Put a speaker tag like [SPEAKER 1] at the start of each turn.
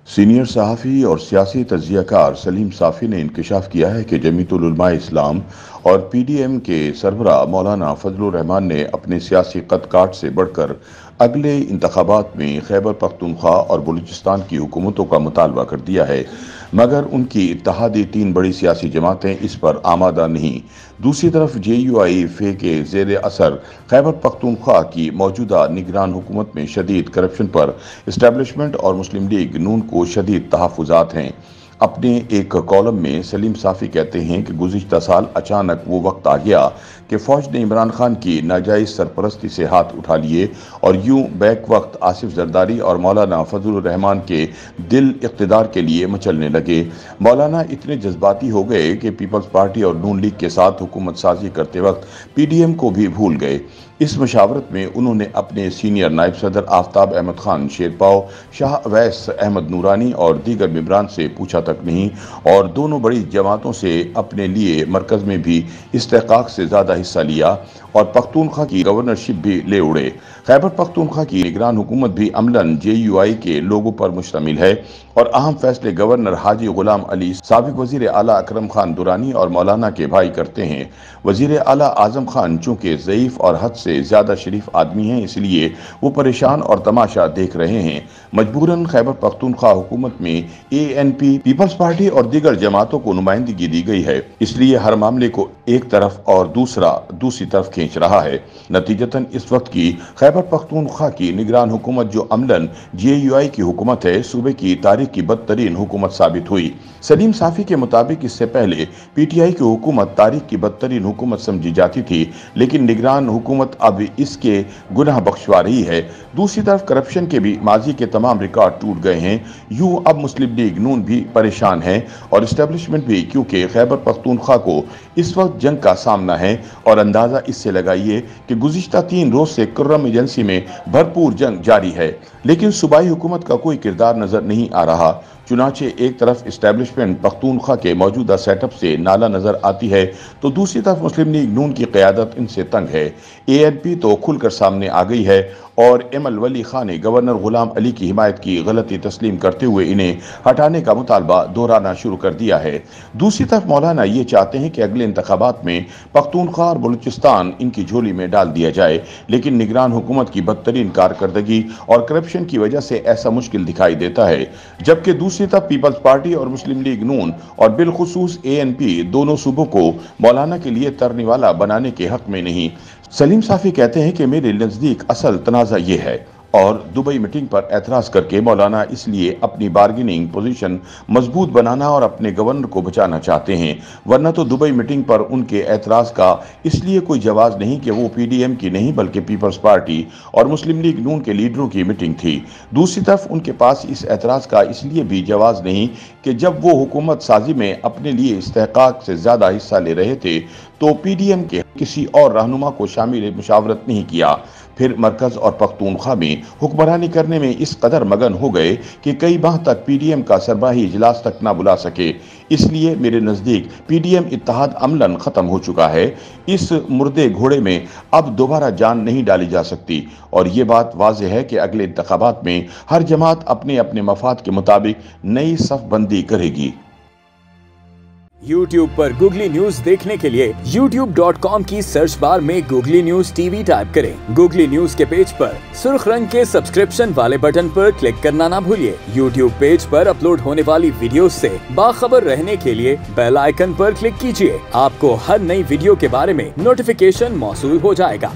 [SPEAKER 1] Senior सहाफ़ी और सियासी तज्ज़ियाकार सलीम साफ़ी ने इंकशाफ किया है कि जमीयतुल उलमा इस्लाम और PDM के सरबराह मौलाना फजलुर रहमान ने अपने सियासी कद काठ से बढ़कर अगले इंतखाबात में खैबर पख्तूनख्वा और बलूचिस्तान की हुकूमतों का मुतालबा कर दिया है, मगर उनकी इत्तेहादी तीन बड़ी सियासी जमातें इस पर आमादा नहीं। दूसरी तरफ JUIF के ज़ेर असर खैबर पख्तूनख्वा की मौजूदा निगरान हुकूमत में शदीद करप्शन पर इस्टेब्लिशमेंट और मुस्लिम लीग नून को शदीद तहफ़्फ़ुज़ात हैं। अपने एक कॉलम में सलीम साफ़ी कहते हैं कि गुज़िश्ता साल अचानक वो वक्त आ गया कि फ़ौज ने इमरान खान की नाजायज़ सरपरस्ती से हाथ उठा लिए और यूं बैक वक्त आसिफ जरदारी और मौलाना फजलुर रहमान के दिल इक़्तिदार के लिए मचलने लगे। मौलाना इतने जज्बाती हो गए कि पीपल्स पार्टी और नून लीग के साथ हुकूमत साजी करते वक्त PDM को भी भूल गए। इस मशावरत में उन्होंने अपने सीनियर नायब सदर आफ्ताब अहमद खान शेरपाव, शाह अवैस अहमद नूरानी और दीगर मेंबरान से पूछा तक नहीं और दोनों बड़ी जमातों से अपने लिए मरकज़ में भी इस्तेहकाक से ज़्यादा हिस्सा लिया और पख्तूनख्वा की गवर्नरशिप भी ले उड़े। खैबर पख्तूनख्वा की निगरान हुकूमत भी अमलन JUI के लोगों पर मुश्तमिल है और अहम फैसले गवर्नर हाजी गुलाम अली, साबिक वज़ीर आला अकरम खान दुरानी और मौलाना के भाई करते हैं। वज़ीर आला आज़म खान चूँकि ज़ईफ़ और हद से ज़्यादा शरीफ आदमी हैं, इसलिए वो परेशान और तमाशा देख रहे हैं। मजबूरन खैबर पख्तूनख्वा हुकूमत में ANP, पीपल्स पार्टी और दीगर जमातों को नुमाइंदगी दी गई है, इसलिए हर मामले को एक तरफ और दूसरा दूसरी तरफ खींच रहा है। नतीजतन इस वक्त की खैबर पख्तूनख्वा की निगरान हुकूमत, जो अमलन JUI की हुकूमत है, सूबे की तारीख की बदतरीन हुकूमत साबित हुई। सलीम साफ़ी के मुताबिक इससे पहले PTI की हुकूमत तारीख की बदतरीन हुकूमत समझी जाती थी, लेकिन निगरान हुकूमत अब इसके गुनाह बख्शवा रही है। दूसरी तरफ करप्शन के भी माजी के तमाम रिकॉर्ड टूट गए हैं। यूं अब मुस्लिम लीग नून भी परेशान है और इस्टेब्लिशमेंट भी, क्योंकि खैबर पख्तूनख्वा को इस वक्त जंग का सामना है और अंदाज़ा इससे लगाइए कि गुज़िश्ता 3 रोज़ से कुर्रम एजेंसी में भरपूर जंग जारी है, लेकिन सूबाई हुकूमत का कोई किरदार नज़र नहीं आ रहा। चुनाचे एक तरफ इस्टेब्लिशमेंट पख्तूनख्वा के मौजूदा सेटअप से नाला नज़र आती है, तो दूसरी तरफ मुस्लिम लीग नून की क़यादत इनसे तंग है। ANP तो खुलकर सामने आ गई है और ML वली खान ने गवर्नर गुलाम अली की हिमायत की गलती तस्लीम करते हुए इन्हें हटाने का मुतालबा दोहराना शुरू कर दिया है। दूसरी तरफ मौलाना ये चाहते हैं कि अगले इंतखाबात में पख्तूनख्वा और बलूचिस्तान इनकी झोली में डाल दिया जाए, लेकिन निगरान हुकूमत की बदतरीन कारकर्दगी और करप्शन की वजह से ऐसा मुश्किल दिखाई देता है। जबकि दूसरी तरफ पीपल्स पार्टी और मुस्लिम लीग नून और बिलखुसूस ANP दोनों सूबों को मौलाना के लिए तरने वाला बनाने के हक में नहीं। सलीम साफ़ी कहते हैं कि मेरे नज़दीक असल तनाज़ा ये है और दुबई मीटिंग पर एतराज़ करके मौलाना इसलिए अपनी बार्गेनिंग पोजीशन मजबूत बनाना और अपने गवर्नर को बचाना चाहते हैं, वरना तो दुबई मीटिंग पर उनके एतराज़ का इसलिए कोई जवाब नहीं कि वो PDM की नहीं बल्कि पीपल्स पार्टी और मुस्लिम लीग नून के लीडरों की मीटिंग थी। दूसरी तरफ उनके पास इस एतराज़ का इसलिए भी जवाब नहीं कि जब वो हुकूमत साजी में अपने लिए इस्तेहकाक से ज़्यादा हिस्सा ले रहे थे तो PDM के किसी और रहनुमा को शामिल मुशावरत नहीं किया। फिर मरकज़ और पख्तूनख्वा में हुक्मरानी करने में इस कदर मगन हो गए कि कई माह तक PDM का सरबराही इजलास तक ना बुला सके। इसलिए मेरे नज़दीक PDM इत्तेहाद अमलन ख़त्म हो चुका है। इस मुर्दे घोड़े में अब दोबारा जान नहीं डाली जा सकती और ये बात वाज़ेह है कि अगले इंतखाबात में हर जमात अपने अपने मफाद के मुताबिक नई सफ़बंदी करेगी।
[SPEAKER 2] YouTube पर गूगली न्यूज देखने के लिए youtube.com की सर्च बार में गूगली न्यूज TV टाइप करें। गूगली न्यूज के पेज पर सुर्ख रंग के सब्सक्रिप्शन वाले बटन पर क्लिक करना ना भूलिए। YouTube पेज पर अपलोड होने वाली वीडियोस से बाखबर रहने के लिए बेल आइकन पर क्लिक कीजिए। आपको हर नई वीडियो के बारे में नोटिफिकेशन मौसूल हो जाएगा।